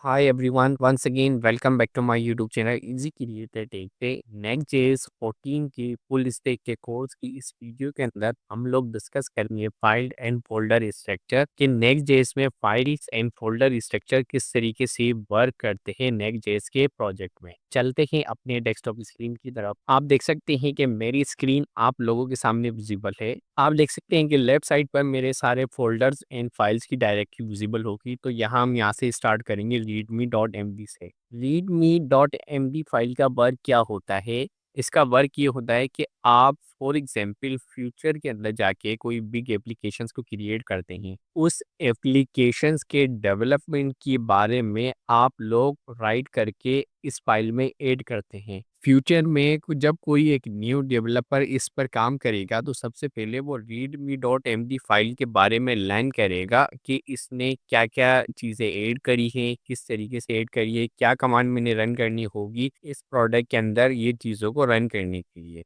Hi everyone, once again welcome back to my YouTube channel Easy Creator Tech पे Next.js 14 की full stack के course की इस video के अंदर हम लोग डिस्कस करेंगे फाइल एंड फोल्डर स्ट्रक्चर कि Next.js में फाइल्स एंड फोल्डर स्ट्रक्चर किस तरीके से वर्क करते हैं Next.js के प्रोजेक्ट में। चलते हैं अपने डेस्कटॉप स्क्रीन की तरफ। आप देख सकते हैं कि मेरी स्क्रीन आप लोगों के सामने विजिबल है। आप देख सकते हैं कि लेफ्ट साइड पर मेरे सारे फोल्डर्स एंड फाइल्स की डायरेक्टरी विजिबल होगी। तो यहाँ हम यहाँ से स्टार्ट करेंगे readme.md से। readme.md फाइल का वर्क क्या होता है? इसका वर्क ये होता है कि आप फॉर एग्जांपल फ्यूचर के अंदर जाके कोई बिग एप्लीकेशंस को क्रिएट करते हैं। उस एप्लीकेशंस के डेवलपमेंट के बारे में आप लोग राइट करके इस फाइल में ऐड करते हैं। फ्यूचर में जब कोई एक न्यू डेवलपर इस पर काम करेगा तो सबसे पहले वो readme.md फाइल के बारे में लर्न करेगा कि इसने क्या क्या चीज़ें ऐड करी हैं, किस तरीके से ऐड करी है, क्या कमांड मैंने रन करनी होगी इस प्रोडक्ट के अंदर ये चीज़ों को रन करने के लिए।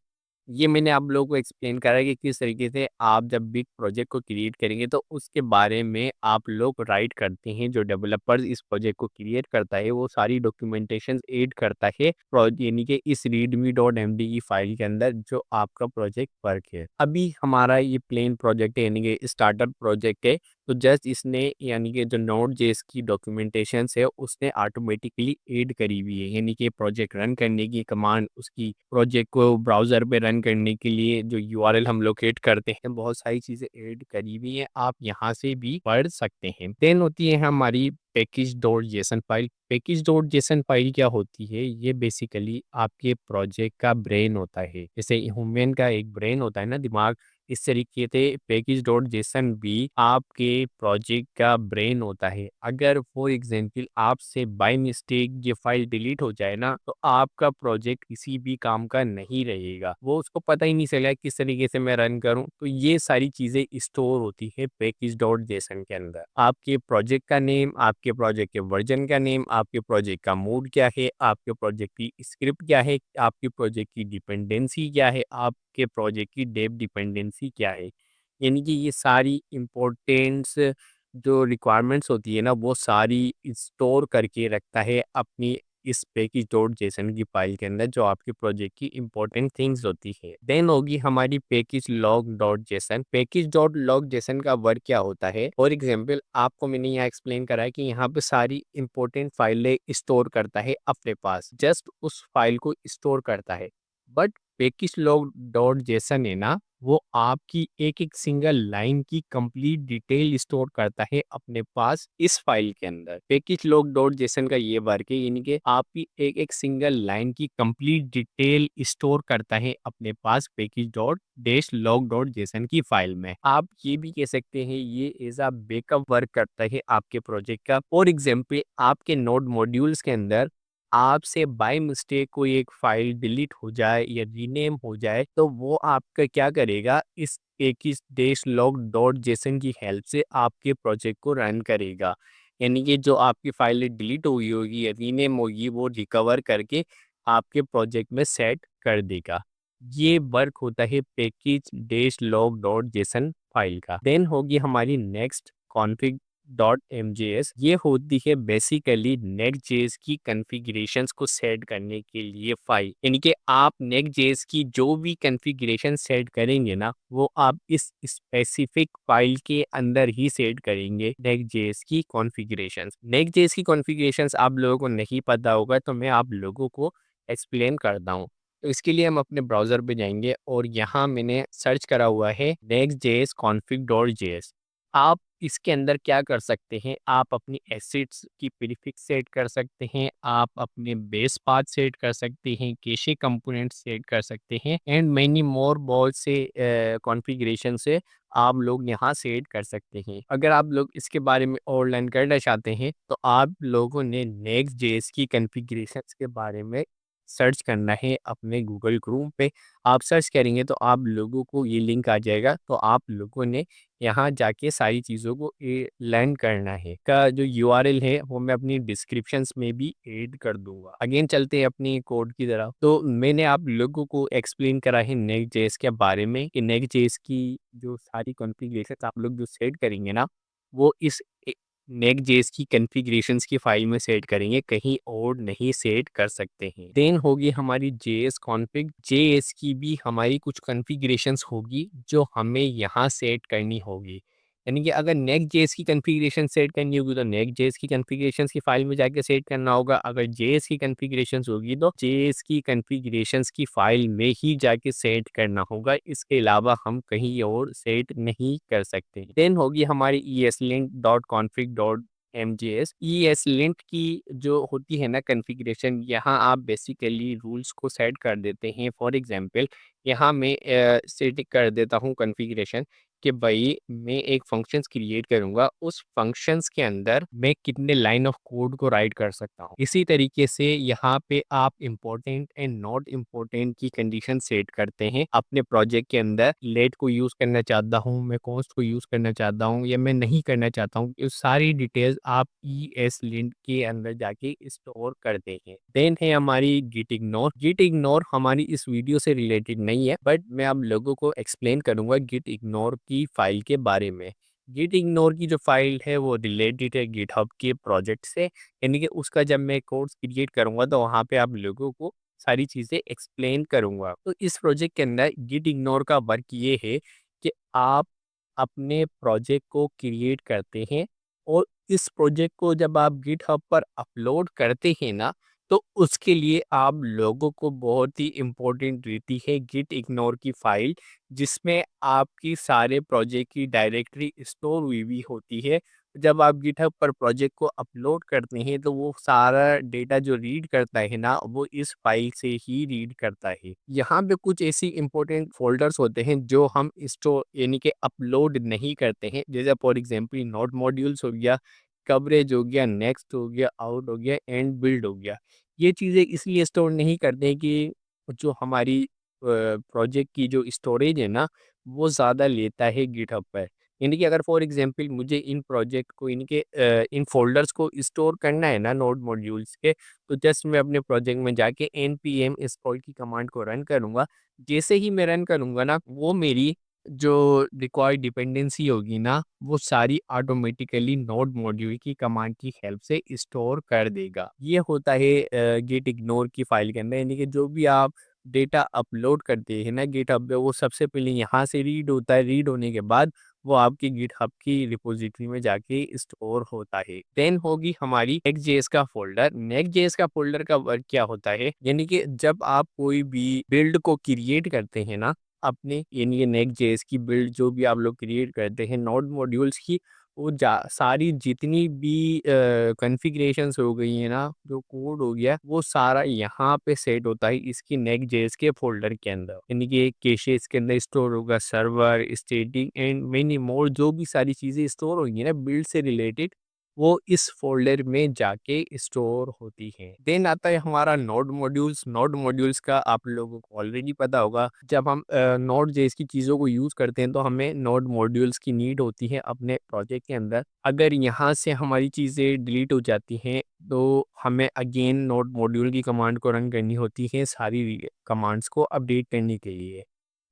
ये मैंने आप लोगों को एक्सप्लेन करा है कि किस तरीके से आप जब बिग प्रोजेक्ट को क्रिएट करेंगे तो उसके बारे में आप लोग राइट करते हैं। जो डेवलपर्स इस प्रोजेक्ट को क्रिएट करता है वो सारी डॉक्यूमेंटेशन ऐड करता है यानी कि इस readme.md की फाइल के अंदर जो आपका प्रोजेक्ट वर्क है। अभी हमारा ये प्लेन प्रोजेक्ट है यानी कि स्टार्टर प्रोजेक्ट है। तो जस्ट इसने यानी कि जो नोड जेएस की डॉक्यूमेंटेशन है उसने ऑटोमेटिकली ऐड करी हुई है यानी कि प्रोजेक्ट रन करने की कमांड उसकी प्रोजेक्ट को ब्राउज़र पे रन करने के लिए जो यूआरएल हम लोकेट करते हैं बहुत सारी चीज़ें ऐड करी हुई हैं। आप यहाँ से भी पढ़ सकते हैं। देन होती है हमारी पैकेज.json फाइल। पैकेज.json फाइल क्या होती है? ये बेसिकली आपके प्रोजेक्ट का ब्रेन होता है। जैसे ह्यूमन का एक ब्रेन होता है ना, दिमाग, इस तरीके से पैकेज.json भी आपके प्रोजेक्ट का ब्रेन होता है। अगर फॉर एग्जांपल आपसे बाय मिस्टेक ये फाइल डिलीट हो जाए ना तो आपका प्रोजेक्ट किसी भी काम का नहीं रहेगा। वो उसको पता ही नहीं चलेगा किस तरीके से मैं रन करूं। तो ये सारी चीजें स्टोर होती है पैकेज.json के अंदर। आपके प्रोजेक्ट का नेम, आपके प्रोजेक्ट के वर्जन का नेम, आपके प्रोजेक्ट का मोड क्या है, आपके प्रोजेक्ट की स्क्रिप्ट क्या है, आपके प्रोजेक्ट की डिपेंडेंसी क्या है, आपके प्रोजेक्ट की डेप डिपेंडेंसी क्या है। यानी कि ये सारी इम्पोर्टेंट्स जो रिक्वायरमेंट्स होती है ना वो सारी स्टोर करके रखता है अपनी इस पैकेज.json की फाइल के अंदर जो आपके प्रोजेक्ट की इंपॉर्टेंट थिंग्स होती है। देन होगी हमारी पैकेज.log.json। पैकेज.log.json का वर्क क्या होता है? फॉर एग्जांपल आपको मैंने यहाँ एक्सप्लेन करा है कि यहाँ पे सारी इंपॉर्टेंट फाइलें स्टोर करता है अपने पास, जस्ट उस फाइल को स्टोर करता है। बट पैकेज.log.json है ना, वो आपकी एक एक सिंगल लाइन की कंप्लीट डिटेल स्टोर करता है अपने पास इस फाइल के अंदर। पैकेज लॉग डॉट जेसन का ये वर्क है यानी कि आपकी एक एक सिंगल लाइन की कंप्लीट डिटेल स्टोर करता है अपने पास package dot dash log dot JSON की फाइल में। आप ये भी कह सकते हैं ये एज अ बैकअप वर्क करता है आपके प्रोजेक्ट का। फॉर एग्जाम्पल आपके नोड मॉड्यूल्स के अंदर आपसे बाय मिस्टेक कोई एक फाइल डिलीट हो जाए या रीनेम हो जाए तो वो आपका क्या करेगा, इस package dash log dot JSON की हेल्प से आपके प्रोजेक्ट को रन करेगा। यानी कि जो आपकी फाइल डिलीट हुई होगी या रीनेम होगी वो रिकवर करके आपके प्रोजेक्ट में सेट कर देगा। ये वर्क होता है package dash log dot JSON file का। देन होगी हमारी नेक्स्ट कॉन्फ़िग डॉट एम ये होती है बेसिकली नेक्स्ट जेएस की कॉन्फ़िगरेशंस को सेट करने के लिए फाइल। यानी कि आप नेक्स्ट जेएस की जो भी कॉन्फ़िगरेशन सेट करेंगे ना वो आप इस स्पेसिफिक फाइल के अंदर ही सेट करेंगे। नेक्स्ट जेएस की कॉन्फ़िगरेशंस, नेक्स्ट जेएस की कॉन्फ़िगरेशंस आप लोगों को नहीं पता होगा तो मैं आप लोगों को एक्सप्लेन करता हूँ। तो इसके लिए हम अपने ब्राउज़र पे जाएंगे और यहाँ मैंने सर्च करा हुआ है next JS config dot JS. आप इसके अंदर क्या कर सकते हैं, आप अपनी एसेट्स की प्रीफिक्स सेट कर सकते हैं, आप अपने बेस पाथ सेट कर सकते हैं, कैशे कंपोनेंट सेट कर सकते हैं एंड मैनी मोर बहुत से कॉन्फ़िगरेशन से आप लोग यहाँ सेट कर सकते हैं। अगर आप लोग इसके बारे में और लर्न करना चाहते हैं तो आप लोगों ने नेक्स्ट जेएस की कॉन्फ़िगरेशंस के बारे में सर्च करना है अपने गूगल क्रोम पे। आप सर्च करेंगे तो आप लोगों को ये लिंक आ जाएगा तो आप लोगों ने यहाँ जाके सारी चीज़ों को लर्न करना है। का जो यूआरएल है वो मैं अपनी डिस्क्रिप्शंस में भी ऐड कर दूंगा। अगेन चलते हैं अपनी कोड की तरफ। तो मैंने आप लोगों को एक्सप्लेन करा है नेक्स्ट जेएस के बारे में कि नेक्स्ट जेएस की जो सारी कॉन्फ़िगरेशन आप लोग जो सेट करेंगे ना वो इस नेक्स्ट.जेएस की कॉन्फ़िगरेशंस की फाइल में सेट करेंगे, कहीं और नहीं सेट कर सकते हैं। देन होगी हमारी जेएस कॉन्फ़िग। जेएस की भी हमारी कुछ कॉन्फ़िगरेशंस होगी जो हमें यहाँ सेट करनी होगी। यानी कि अगर नेक्स्ट.जेएस की कॉन्फ़िगरेशन सेट करनी होगी तो नेक्स्ट.जेएस की कॉन्फ़िगरेशंस की फाइल में जाके सेट करना होगा। अगर जेएस की कॉन्फ़िगरेशंस होगी तो जेएस की कॉन्फ़िगरेशंस की फाइल में ही जाके सेट करना होगा। इसके अलावा हम कहीं और सेट नहीं कर सकते। देन होगी हमारी eslint.config.mjs। eslint की जो होती है ना कॉन्फ़िगरेशन, यहाँ आप बेसिकली रूल्स को सेट कर देते हैं। फॉर एग्जांपल यहाँ मैं सेट कर देता हूँ कॉन्फ़िगरेशन कि भाई मैं एक फंक्शंस क्रिएट करूंगा, उस फंक्शंस के अंदर मैं कितने लाइन ऑफ कोड को राइट कर सकता हूँ। इसी तरीके से यहाँ पे आप इम्पोर्टेंट एंड नॉट इम्पोर्टेंट की कंडीशन सेट करते हैं अपने प्रोजेक्ट के अंदर। लेट को यूज करना चाहता हूँ, मैं कॉस्ट को यूज करना चाहता हूँ या मैं नहीं करना चाहता हूँ, ये सारी डिटेल्स आप ESLint के अंदर जाके स्टोर करते हैं। देन है हमारी गिट इग्नोर। गिट इग्नोर हमारी इस वीडियो से रिलेटेड नहीं है, बट मैं आप लोगों को एक्सप्लेन करूंगा गिट इग्नोर की फाइल के बारे में। गिट इग्नोर की जो फाइल है वो रिलेटेड है गिटहब के प्रोजेक्ट से, यानी कि उसका जब मैं कोर्स क्रिएट करूंगा तो वहाँ पे आप लोगों को सारी चीज़ें एक्सप्लेन करूंगा। तो इस प्रोजेक्ट के अंदर गिट इग्नोर का वर्क ये है कि आप अपने प्रोजेक्ट को क्रिएट करते हैं और इस प्रोजेक्ट को जब आप गिटहब पर अपलोड करते हैं ना, तो उसके लिए आप लोगों को बहुत ही इम्पोर्टेंट रहती है गिट इग्नोर की फाइल, जिसमें आपकी सारे प्रोजेक्ट की डायरेक्टरी स्टोर हुई हुई होती है। जब आप गिटहब पर प्रोजेक्ट को अपलोड करते हैं तो वो सारा डेटा जो रीड करता है ना, वो इस फाइल से ही रीड करता है। यहाँ पे कुछ ऐसी इंपॉर्टेंट फोल्डर्स होते हैं जो हम स्टोर यानी कि अपलोड नहीं करते हैं, जैसे फॉर एग्जांपल नोड मॉड्यूल्स हो गया, कवरेज हो गया, नेक्स्ट हो गया, आउट हो गया, एंड बिल्ड हो गया। ये चीज़ें इसलिए स्टोर नहीं करते हैं कि जो हमारी प्रोजेक्ट की जो स्टोरेज है ना, वो ज़्यादा लेता है गिटहब पर। यानी कि अगर फॉर एग्जांपल मुझे इन प्रोजेक्ट को इन फ़ोल्डर्स को स्टोर करना है ना नोड मॉड्यूल्स के, तो जस्ट मैं अपने प्रोजेक्ट में जाके npm install की कमांड को रन करूँगा। जैसे ही मैं रन करूँगा ना, वो मेरी जो रिक्वायर्ड डिपेंडेंसी होगी ना, वो सारी ऑटोमेटिकली नोड मॉड्यूल की कमांड की हेल्प से स्टोर कर देगा। ये होता है गिट इग्नोर की फाइल के अंदर, यानी कि जो भी आप डेटा अपलोड करते हैं ना गिटहब पे, वो सबसे पहले यहाँ से रीड होता है। रीड होने के बाद वो आपकी गिटहब की रिपोजिटरी में जाके स्टोर होता है। देन होगी हमारी नेक्स्ट.जेएस का फोल्डर। नेक्स्ट.जेएस का फोल्डर का वर्क क्या होता है, यानी कि जब आप कोई भी बिल्ड को क्रिएट करते हैं ना अपने, यानी कि नेक्स्ट.जेएस की बिल्ड जो भी आप लोग क्रिएट करते हैं नोड मॉड्यूल्स की, वो सारी जितनी भी कॉन्फ़िगरेशंस हो गई हैं ना, जो कोड हो गया, वो सारा यहाँ पे सेट होता है इसकी नेक्स्ट.जेएस के फ़ोल्डर के अंदर। यानी कि एक कैशे इसके अंदर स्टोर होगा, सर्वर, स्टेटिंग एंड मेनी मोर, जो भी सारी चीज़ें स्टोर होंगी ना बिल्ड से रिलेटेड, वो इस फ़ोल्डर में जाके स्टोर होती हैं। देन आता है हमारा नोड मॉड्यूल्स। नोड मॉड्यूल्स का आप लोगों को ऑलरेडी पता होगा, जब हम नोड.जेएस की चीज़ों को यूज़ करते हैं तो हमें नोड मॉड्यूल्स की नीड होती है अपने प्रोजेक्ट के अंदर। अगर यहाँ से हमारी चीज़ें डिलीट हो जाती हैं तो हमें अगेन नोड मॉड्यूल की कमांड को रन करनी होती है सारी कमांड्स को अपडेट करने के लिए।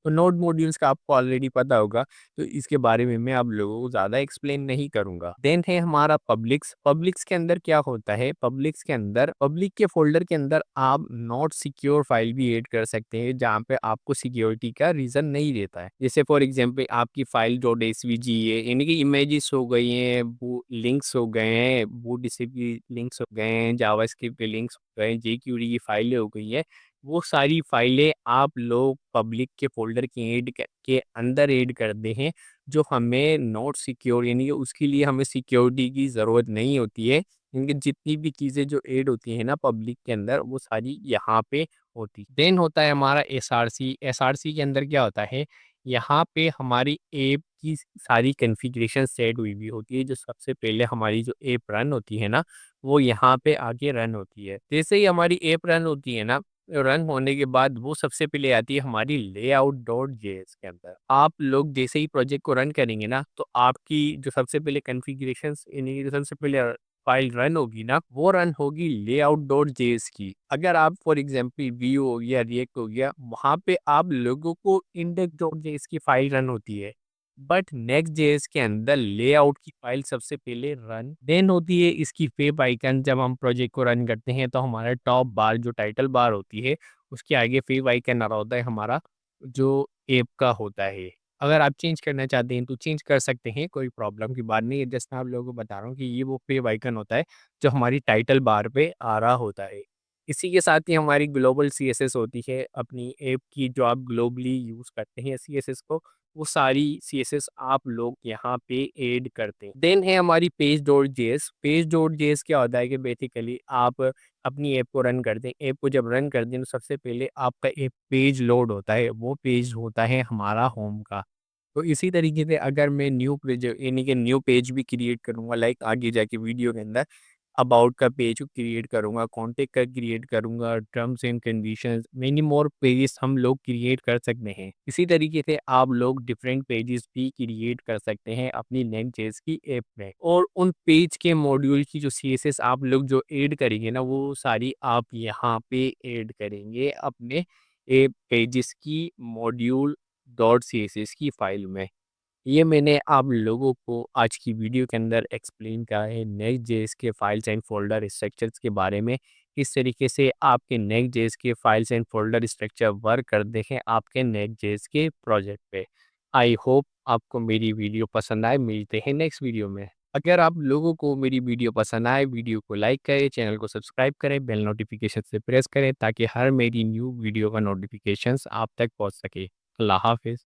तो नोड मॉड्यूल्स का आपको ऑलरेडी पता होगा, तो इसके बारे में मैं आप लोगों को ज़्यादा एक्सप्लेन नहीं करूँगा। देन है हमारा पब्लिक्स। पब्लिक्स के अंदर क्या होता है, पब्लिक्स के अंदर पब्लिक के फ़ोल्डर के अंदर आप नॉट सिक्योर फाइल भी ऐड कर सकते हैं, जहाँ पे आपको सिक्योरिटी का रीज़न नहीं रहता है। जैसे फॉर एग्जांपल आपकी फाइल .svg है, यानी कि इमेजेस हो गई हैं, वो लिंक्स हो गए हैं, बूटस्ट्रैप लिंक्स हो गए हैं, जावास्क्रिप्ट के लिंक्स हो गए हैं, jQuery की फाइलें हो गई हैं, वो सारी फाइलें आप लोग पब्लिक के फ़ोल्डर के अंदर ऐड करते हैं, जो हमें नॉट सिक्योर, यानी कि उसके लिए हमें सिक्योरिटी की ज़रूरत नहीं होती है। क्योंकि जितनी भी चीज़ें जो ऐड होती हैं ना पब्लिक के अंदर, वो सारी यहाँ पे होती। देन होता है हमारा एसआरसी। एसआरसी के अंदर क्या होता है, यहाँ पे हमारी ऐप की सारी कॉन्फ़िगरेशन सेट हुई हुई होती है। जो सबसे पहले हमारी जो ऐप रन होती है ना, वो यहाँ पे आके रन होती है। जैसे ही हमारी ऐप रन होती है ना, रन होने के बाद वो सबसे पहले आती है हमारी layout.js के अंदर। आप लोग जैसे ही प्रोजेक्ट को रन करेंगे ना, तो आपकी जो सबसे पहले कॉन्फ़िगरेशंस, यानी कि जो सबसे पहले फाइल रन होगी ना, वो रन होगी layout.js की। अगर आप फॉर एग्जांपल व्यू हो गया, रिएक्ट हो गया, वहाँ पे आप लोगों को index.js की फाइल रन होती है। बट नेक्स्ट जेएस के अंदर लेआउट की फाइल सबसे पहले रन देन होती है इसकी फेव आइकन। जब हम प्रोजेक्ट को रन करते हैं तो हमारा टॉप बार जो टाइटल बार होती है उसके आगे फेव आइकन आ रहा होता है हमारा जो ऐप का होता है। अगर आप चेंज करना चाहते हैं तो चेंज कर सकते हैं, कोई प्रॉब्लम की बात नहीं है। जस्ट मैं आप लोगों को बता रहा हूँ कि ये वो फेव आइकन होता है जो हमारी टाइटल बार पे आ रहा होता है। इसी के साथ ही हमारी ग्लोबल सीएसएस होती है अपनी ऐप की, जो आप ग्लोबली यूज़ करते हैं सीएसएस को, वो सारी सीएसएस आप लोग यहाँ पे ऐड करते हैं। देन है हमारी पेज.js। पेज.js क्या होता है कि बेसिकली आप अपनी ऐप को रन करते हैं। ऐप को जब रन करते हैं तो सबसे पहले आपका एक पेज लोड होता है, वो पेज होता है हमारा होम का। तो इसी तरीके से अगर मैं न्यू पेज यानी कि न्यू पेज भी क्रिएट करूँगा, लाइक आगे जाके वीडियो के अंदर अबाउट का पेज क्रिएट करूँगा, कॉन्टैक्ट का क्रिएट करूँगा, terms and conditions, many more pages हम लोग क्रिएट कर सकते हैं। इसी तरीके से आप लोग डिफरेंट पेजेस भी क्रिएट कर सकते हैं अपनी नेक्स्ट.जेएस की ऐप में। और उन पेज के मॉड्यूल की जो सीएसएस आप लोग जो ऐड करेंगे ना, वो सारी आप यहाँ पे ऐड करेंगे अपने ऐप पेजेस की मॉड्यूल डॉट सीएसएस की फाइल में। ये मैंने आप लोगों को आज की वीडियो के अंदर एक्सप्लेन करा है नेक्स्ट जेएस के फाइल्स एंड फोल्डर स्ट्रक्चर्स के बारे में। किस तरीके से आपके नेक्स्ट जेएस के files and folder structure work करते हैं आपके नेक्स्ट जेएस के प्रोजेक्ट पे। आई होप आपको मेरी वीडियो पसंद आए। मिलते हैं नेक्स्ट वीडियो में। अगर आप लोगों को मेरी वीडियो पसंद आए, वीडियो को लाइक करें, चैनल को सब्सक्राइब करें, बेल नोटिफिकेशन से प्रेस करें ताकि हर मेरी न्यू वीडियो का नोटिफिकेशंस आप तक पहुंच सके। अल्लाह हाफिज़।